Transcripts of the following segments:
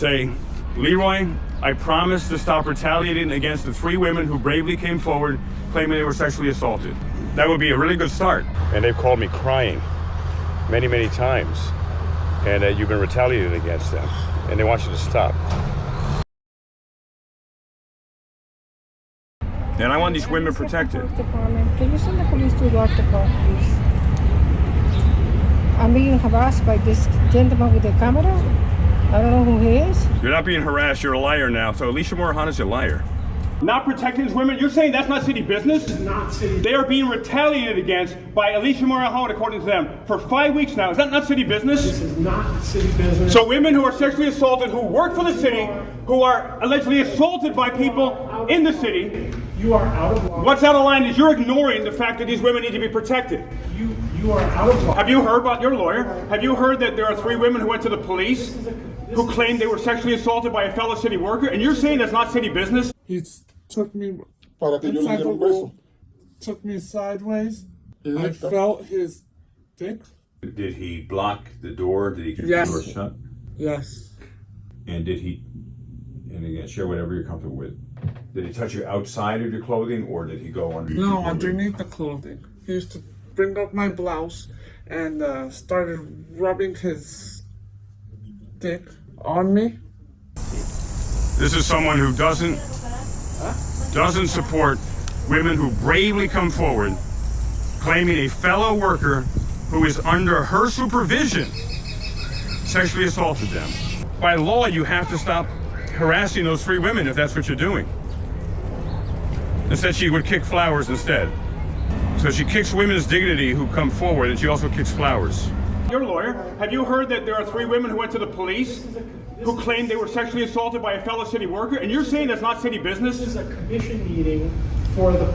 say, Leroy, I promise to stop retaliating against the 3 women who bravely came forward claiming they were sexually assaulted. That would be a really good start. And they've called me crying many, many times. And you've been retaliated against them. And they want you to stop. And I want these women protected. Can you send the police to York Department, please? I'm being harassed by this gentleman with the camera. I don't know who he is. You're not being harassed, you're a liar now. So Alicia Morahan is a liar. Not protecting these women? You're saying that's not city business? This is not city business. They are being retaliated against by Alicia Morahan, according to them, for 5 weeks now. Is that not city business? This is not city business. So women who are sexually assaulted, who work for the city, who are allegedly assaulted by people in the city. You are out of line. What's out of line is you're ignoring the fact that these women need to be protected. You are out of line. Have you heard about your lawyer? Have you heard that there are 3 women who went to the police who claimed they were sexually assaulted by a fellow city worker? And you're saying that's not city business? He took me inside the wall, took me sideways. I felt his dick. Did he block the door? Did he keep Yes. the door shut? Yes. And did he, and again, share whatever you're comfortable with, did he touch you outside of your clothing or did he go under your No, clothing? underneath the clothing. He used to bring up my blouse and started rubbing his dick on me. This is someone who doesn't support women who bravely come forward claiming a fellow worker who is under her supervision sexually assaulted them. By law, you have to stop harassing those 3 women if that's what you're doing. Instead, she would kick flowers instead. So she kicks women's dignity who come forward, and she also kicks flowers. Your lawyer, have you heard that there are 3 women who went to the police who claimed they were sexually assaulted by a fellow city worker? And you're saying that's not city business? This is a commission meeting for the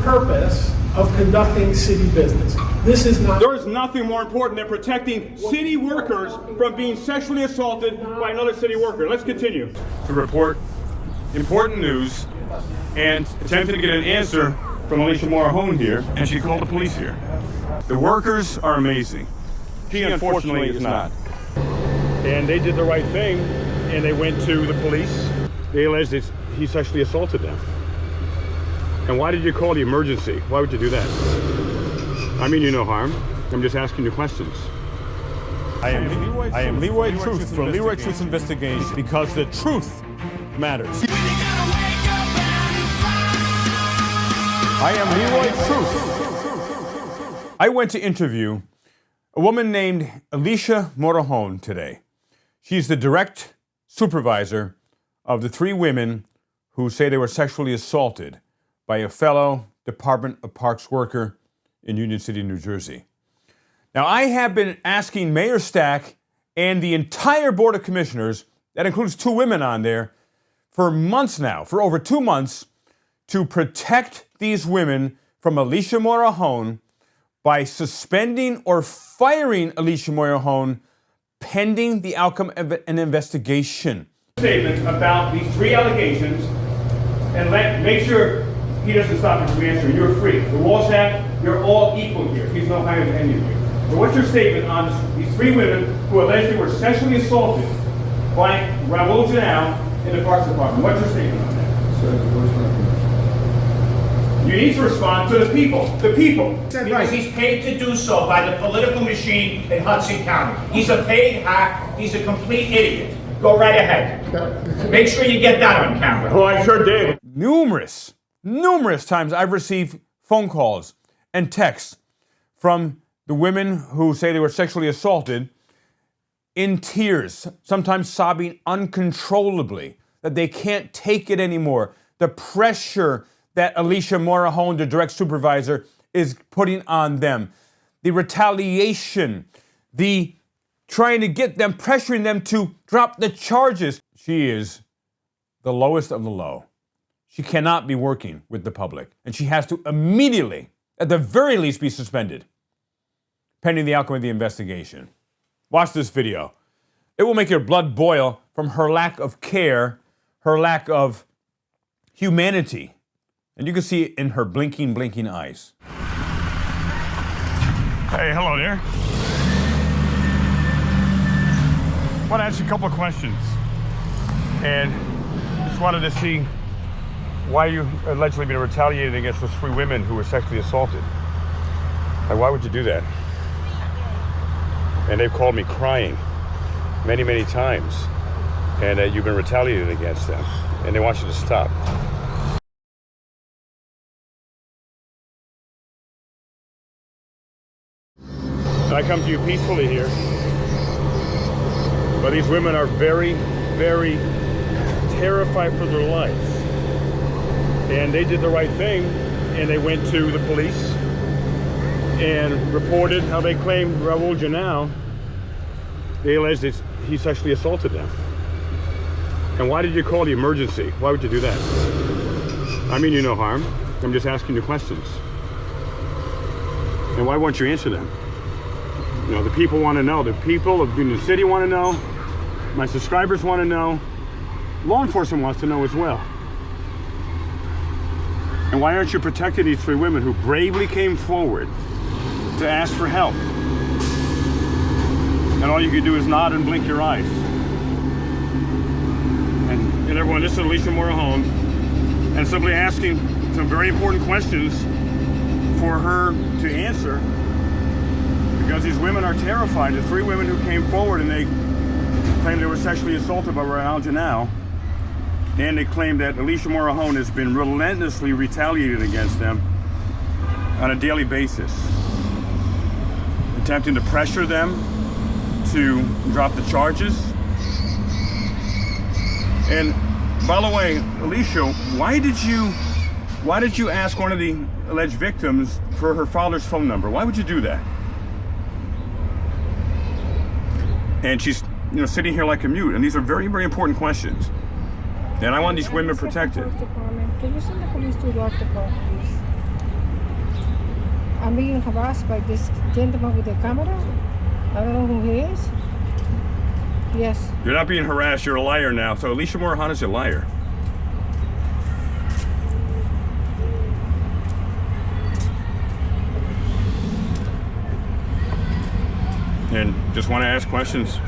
purpose of conducting city business. This is not. There is nothing more important than protecting city workers from being sexually assaulted by another city worker. Let's continue. To report important news and attempted to get an answer from Alicia Morahan here, and she called the police here. The workers are amazing. He unfortunately is not. And they did the right thing, and they went to the police. They alleged that he sexually assaulted them. And why did you call the emergency? Why would you do that? I mean you no harm. I'm just asking you questions. I am Leroy Truth from Leroy Truth Investigation because the truth matters. I am Leroy Truth. I went to interview a woman named Alicia Morahan today. She's the direct supervisor of the 3 women who say they were sexually assaulted by a fellow Department of Parks worker in Union City, New Jersey. Now, I have been asking Mayor Stack and the entire Board of Commissioners, that includes 2 women on there, for months now, for over 2 months, to protect these women from Alicia Morahan by suspending or firing Alicia Morahan pending the outcome of an investigation. Statement about these 3 allegations and make sure he doesn't stop you from answering. You're free. The law said you're all equal here. He's no higher than any of you. But what's your statement on these 3 women who allegedly were sexually assaulted by Raul Janelle in the Parks Department? What's your statement on that? You need to respond to the people. The people. Because he's paid to do so by the political machine in Hudson County. He's a paid hack. He's a complete idiot. Go right ahead. Make sure you get that on camera. Oh, I sure did. Numerous times I've received phone calls and texts from the women who say they were sexually assaulted in tears, sometimes sobbing uncontrollably, that they can't take it anymore. The pressure that Alicia Morahan, the direct supervisor, is putting on them. The retaliation, the trying to get them, pressuring them to drop the charges. She is the lowest of the low. She cannot be working with the public, and she has to immediately, at the very least, be suspended, pending the outcome of the investigation. Watch this video. It will make your blood boil from her lack of care, her lack of humanity. And you can see it in her blinking eyes. Hey, hello there. I want to ask you a couple of questions. and just wanted to see why you allegedly been retaliated against those 3 women who were sexually assaulted. Like, why would you do that? And they've called me crying many, many times, and you've been retaliated against them, and they want you to stop. I come to you peacefully here, but these women are very, very terrified for their lives. And they did the right thing, and they went to the police and reported how they claimed Raul Janao, they alleged that he sexually assaulted them. And why did you call the emergency? Why would you do that? I mean you no harm. I'm just asking you questions. And why won't you answer them? You know, the people want to know. The people of Union City want to know. My subscribers want to know. Law enforcement wants to know as well. And why aren't you protecting these 3 women who bravely came forward to ask for help? And all you can do is nod and blink your eyes. And everyone, this is Alicia Morajon, and simply asking some very important questions for her to answer, because these women are terrified. The 3 women who came forward and they claimed they were sexually assaulted by Raul Janao, and they claim that Alicia Morajon has been relentlessly retaliated against them on a daily basis, attempting to pressure them to drop the charges. And by the way, Alicia, why did you ask one of the alleged victims for her father's phone number? Why would you do that? And she's, you know, sitting here like a mute, and these are very, very important questions. And I want these women protected. Can you send the police to lock the car, please? I'm being harassed by this gentleman with the camera. I don't know who he is. Yes. You're not being harassed, you're a liar now. So Alicia Morajon is a liar. And just want to ask questions.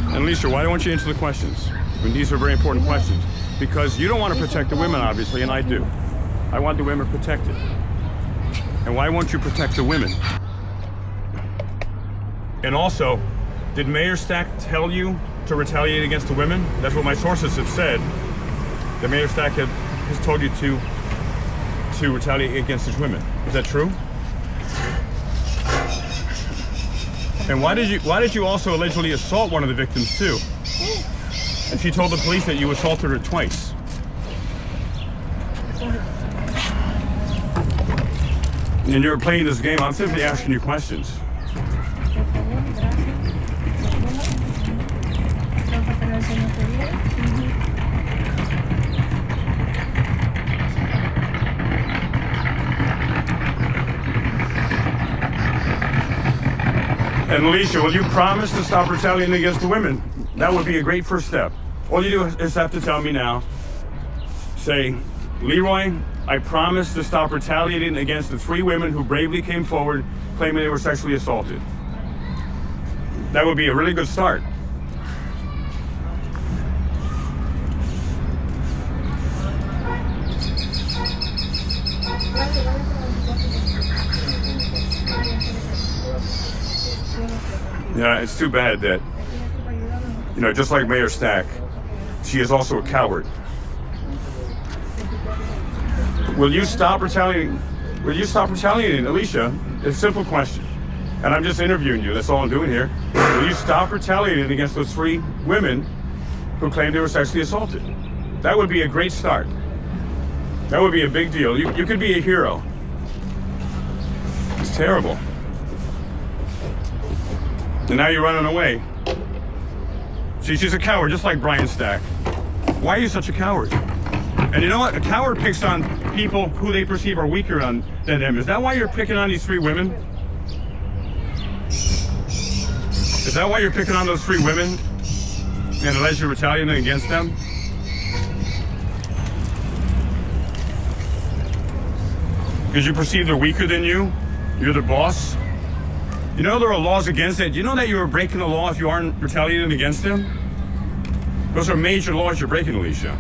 And Alicia, why don't you answer the questions? I mean, these are very important questions. Because you don't want to protect the women, obviously, and I do. I want the women protected. And why won't you protect the women? And also, did Mayor Stack tell you to retaliate against the women? That's what my sources have said. That Mayor Stack has told you to retaliate against these women. Is that true? And why did you also allegedly assault one of the victims too? And she told the police that you assaulted her twice. And you're playing this game. I'm simply asking you questions. And Alicia, will you promise to stop retaliating against the women? That would be a great first step. All you do is have to tell me now. Say, Leroy, I promise to stop retaliating against the 3 women who bravely came forward claiming they were sexually assaulted. That would be a really good start. Yeah, it's too bad that, you know, just like Mayor Stack, she is also a coward. Will you stop retaliating? Will you stop retaliating, Alicia? It's a simple question. And I'm just interviewing you, that's all I'm doing here. Will you stop retaliating against those 3 women who claimed they were sexually assaulted? That would be a great start. That would be a big deal. You could be a hero. It's terrible. And now you're running away. See, she's a coward, just like Brian Stack. Why are you such a coward? And you know what? A coward picks on people who they perceive are weaker than them. Is that why you're picking on these 3 women? Is that why you're picking on those 3 women and allegedly retaliating against them? Because you perceive they're weaker than you? You're the boss? You know there are laws against it. You know that you are breaking the law if you aren't retaliating against them? Those are major laws you're breaking, Alicia.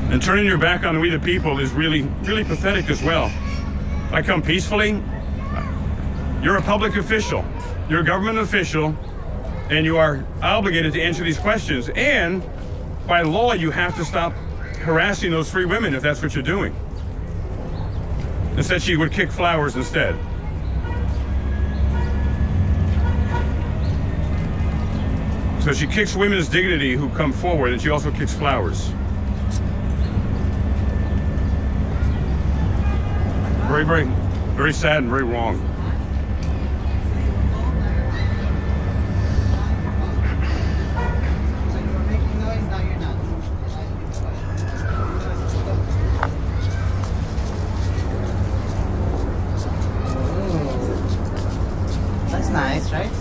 And turning your back on we the people is really, really pathetic as well. I come peacefully. You're a public official. You're a government official, and you are obligated to answer these questions. And by law, you have to stop harassing those 3 women if that's what you're doing. Instead, she would kick flowers instead. So she kicks women's dignity who come forward, and she also kicks flowers. Very, very, very sad and very wrong. So you were making noise, now you're not. Oh. That's nice, right?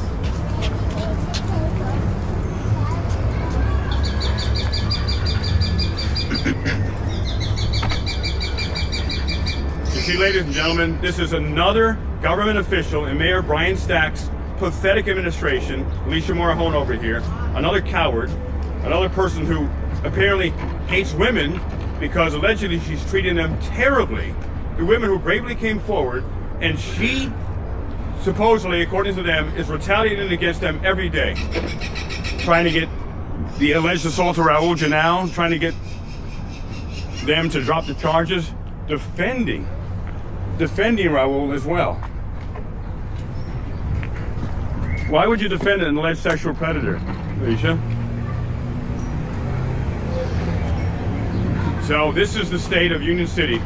You see, ladies and gentlemen, this is another government official in Mayor Brian Stack's pathetic administration, Alicia Morahone over here, another coward, another person who apparently hates women because allegedly she's treating them terribly. The women who bravely came forward, and she supposedly, according to them, is retaliating against them every day. Trying to get the alleged assault of AULT now, trying to get them to drop the charges, defending Raul as well. Why would you defend an alleged sexual predator, Alicia? So this is the state of Union City,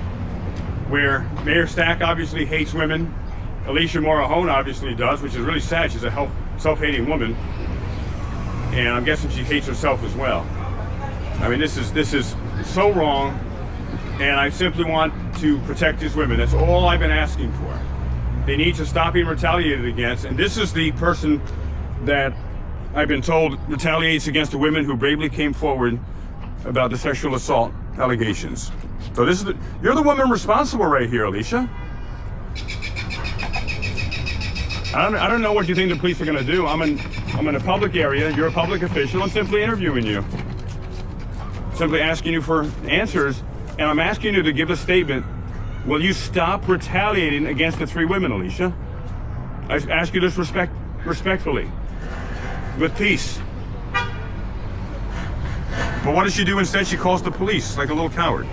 where Mayor Stack obviously hates women. Alicia Morahone obviously does, which is really sad. She's a self-hating woman, and I'm guessing she hates herself as well. I mean, this is so wrong. And I simply want to protect these women. That's all I've been asking for. They need to stop being retaliated against. And this is the person that I've been told retaliates against the women who bravely came forward about the sexual assault allegations. So this is you're the woman responsible right here, Alicia. I don't know what you think the police are going to do. I'm in a public area. You're a public official. I'm simply interviewing you. Simply asking you for answers. And I'm asking you to give a statement. Will you stop retaliating against the 3 women, Alicia? I ask you this respectfully, with peace. But what does she do instead? She calls the police like a little coward.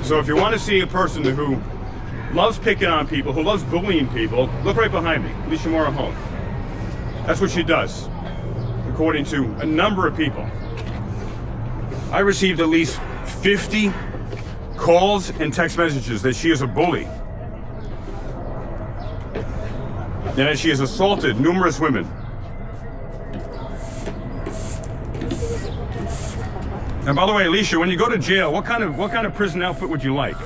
So if you want to see a person who loves picking on people, who loves bullying people, look right behind me, Alicia Morahone. That's what she does, according to a number of people. I received at least 50 calls and text messages that she is a bully. And that she has assaulted numerous women. And by the way, Alicia, when you go to jail, what kind of prison outfit would you like?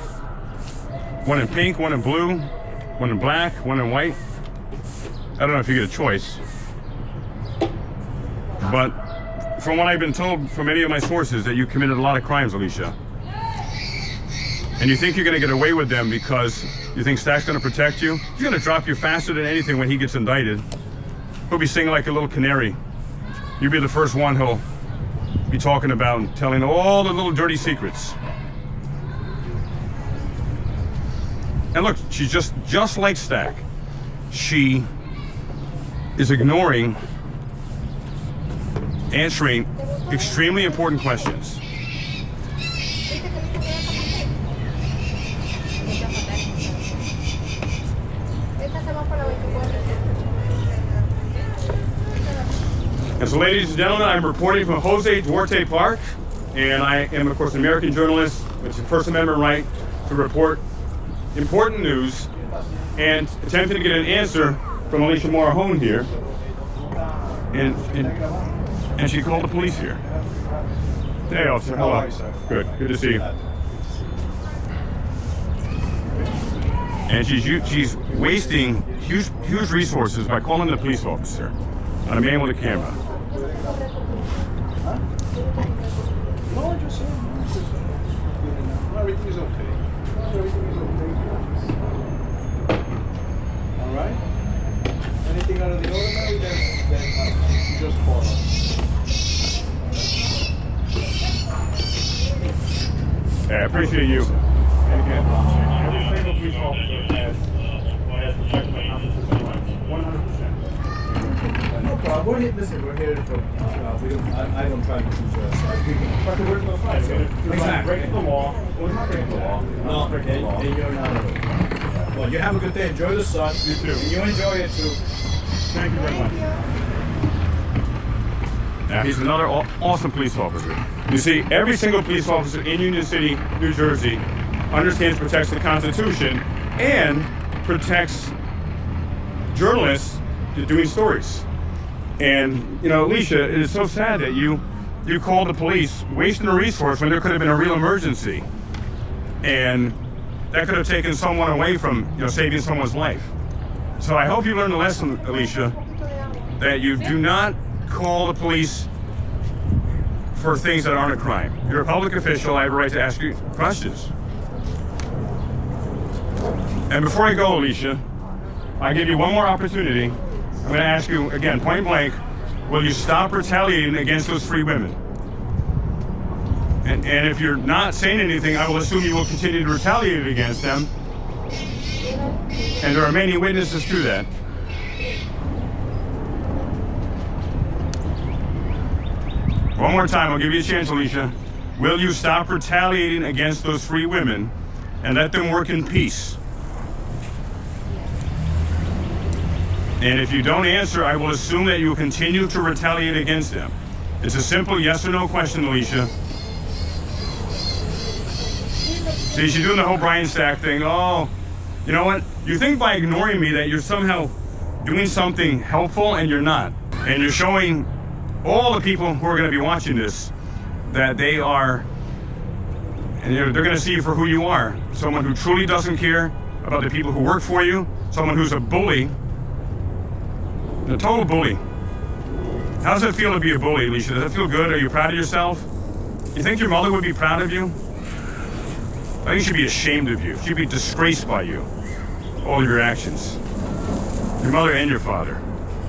One in pink, one in blue, one in black, one in white. I don't know if you get a choice. But from what I've been told from many of my sources, that you committed a lot of crimes, Alicia. And you think you're gonna get away with them because you think Stack's gonna protect you? He's gonna drop you faster than anything when he gets indicted. He'll be singing like a little canary. You'll be the first one he'll be talking about and telling all the little dirty secrets. And look, she's just like Stack. She is ignoring answering extremely important questions. And so, ladies and gentlemen, I'm reporting from Jose Duarte Park, and I am, of course, an American journalist. It's a First Amendment right to report important news, and attempting to get an answer from Alicia Morahone here, and she called the police here. Hey, officer, hello. Good to see you. And she's wasting huge resources by calling the police officer on a man with a camera. I appreciate you. And again, every single police officer has protected my constitutional rights. 100%. No problem. We're here, listen, we're here for, I don't try to do But the original side, Exactly. breaking the law. Well, it's not breaking the law. No, and you're not. Well, you have a good day. Enjoy the sun. You too. And you enjoy it too. Thank you very much. Now, he's another awesome police officer. You see, every single police officer in Union City, New Jersey, understands, protects the Constitution, and protects journalists doing stories. And, you know, Alicia, it is so sad that you called the police, wasting a resource when there could have been a real emergency. And that could have taken someone away from, you know, saving someone's life. So I hope you learned the lesson, Alicia, that you do not call the police for things that aren't a crime. You're a public official. I have a right to ask you questions. And before I go, Alicia, I give you one more opportunity. I'm going to ask you again, point blank, will you stop retaliating against those 3 women? And if you're not saying anything, I will assume you will continue to retaliate against them. And there are many witnesses to that. One more time, I'll give you a chance, Alicia. Will you stop retaliating against those 3 women and let them work in peace? And if you don't answer, I will assume that you will continue to retaliate against them. It's a simple yes or no question, Alicia. See, she's doing the whole Brian Stack thing. Oh, you know what? You think by ignoring me that you're somehow doing something helpful, and you're not. And you're showing all the people who are going to be watching this that they are, and they're going to see you for who you are. Someone who truly doesn't care about the people who work for you. Someone who's a bully. A total bully. How does it feel to be a bully, Alicia? Does it feel good? Are you proud of yourself? You think your mother would be proud of you? I think she'd be ashamed of you. She'd be disgraced by you. All of your actions. Your mother and your father.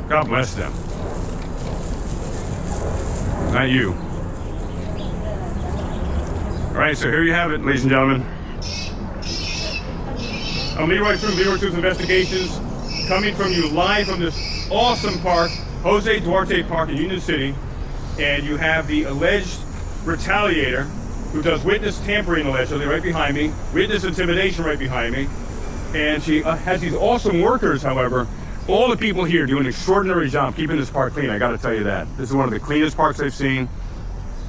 God bless them. Not you. All right, so here you have it, ladies and gentlemen. I'm Leroy from Leroy Truth Investigations, coming from you live from this awesome park, Jose Duarte Park in Union City. And you have the alleged retaliator who does witness tampering allegedly right behind me, witness intimidation right behind me. And she has these awesome workers, however. All the people here do an extraordinary job keeping this park clean, I gotta tell you that. This is one of the cleanest parks I've seen.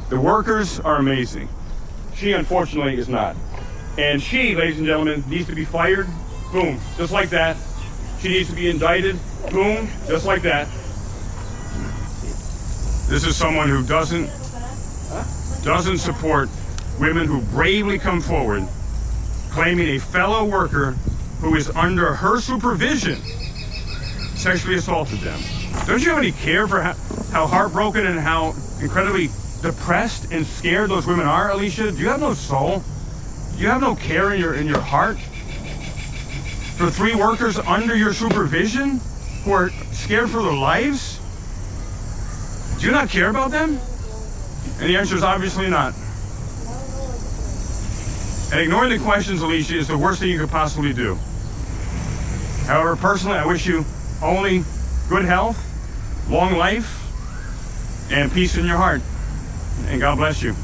The workers are amazing. She, unfortunately, is not. And she, ladies and gentlemen, needs to be fired. Boom, just like that. She needs to be indicted. Boom, just like that. This is someone who doesn't support women who bravely come forward, claiming a fellow worker who is under her supervision sexually assaulted them. Don't you have any care for how heartbroken and how incredibly depressed and scared those women are, Alicia? Do you have no soul? Do you have no care in your heart for 3 workers under your supervision who are scared for their lives? Do you not care about them? And the answer is obviously not. And ignoring the questions, Alicia, is the worst thing you could possibly do. However, personally, I wish you only good health, long life, and peace in your heart. And God bless you.